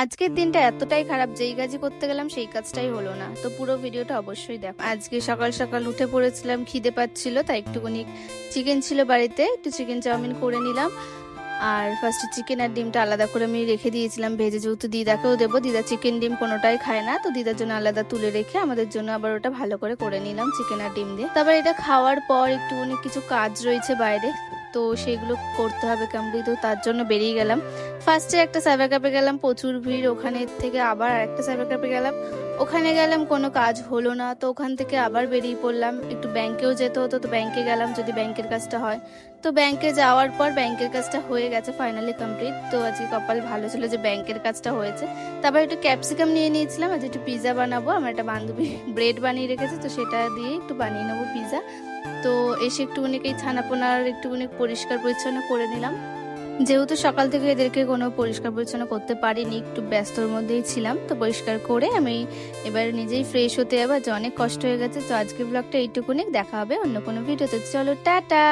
আজকের দিনটা এতটাই খারাপ, যেই কাজই করতে গেলাম সেই কাজটাই হলো না। তো পুরো ভিডিওটা অবশ্যই দেখো। আজকে সকাল সকাল উঠে পড়েছিলাম, খিদে পাচ্ছিল, তাই একটুখানি চিকেন ছিল বাড়িতে, একটু চিকেন চাউমিন করে নিলাম। আর ফার্স্টে চিকেন আর ডিমটা আলাদা করে আমি রেখে দিয়েছিলাম ভেজে, যেহেতু দিদাকেও দেবো। দিদা চিকেন ডিম কোনোটাই খায় না, তো দিদার জন্য আলাদা তুলে রেখে আমাদের জন্য আবার ওটা ভালো করে করে নিলাম চিকেন আর ডিম দিয়ে। তারপর এটা খাওয়ার পর একটুখানি কিছু কাজ রয়েছে বাইরে, তো সেগুলো করতে হবে কমপ্লিট, তো তার জন্য বেরিয়ে গেলাম। ফার্স্টে একটা সাইবার ক্যাফে গেলাম, প্রচুর ভিড়, ওখানে থেকে আবার আরেকটা সাইবার ক্যাফে গেলাম, ওখানে গেলাম, কোনো কাজ হলো না, তো ওখান থেকে আবার বেরিয়ে পড়লাম। একটু ব্যাংকেও যেতে হতো, তো ব্যাংকে গেলাম যদি ব্যাংকের কাজটা হয়। তো ব্যাংকে যাওয়ার পর ব্যাংকের কাজটা হয়ে গেছে, ফাইনালি কমপ্লিট। তো আজকে কপাল ভালো ছিল যে ব্যাংকের কাজটা হয়েছে। তারপর একটু ক্যাপসিকাম নিয়ে নিয়েছিলাম, আজ একটু পিৎজা বানাবো। আমার একটা বান্ধবী ব্রেড বানিয়ে রেখেছে, তো সেটা দিয়ে একটু বানিয়ে নেবো পিৎজা। তো এসে একটুখানি এই ছানাপোনার একটুখানি পরিষ্কার পরিচ্ছন্ন করে নিলাম, যেহেতু সকাল থেকে এদেরকে কোনো পরিষ্কার পরিচ্ছন্ন করতে পারিনি, একটু ব্যস্তর মধ্যেই ছিলাম। তো পরিষ্কার করে আমি এবার নিজেই ফ্রেশ হতে যাবো, যে অনেক কষ্ট হয়ে গেছে। তো আজকে ব্লগটা এইটুকুনি, দেখা হবে অন্য কোনো ভিডিওতে। চলো টাটা।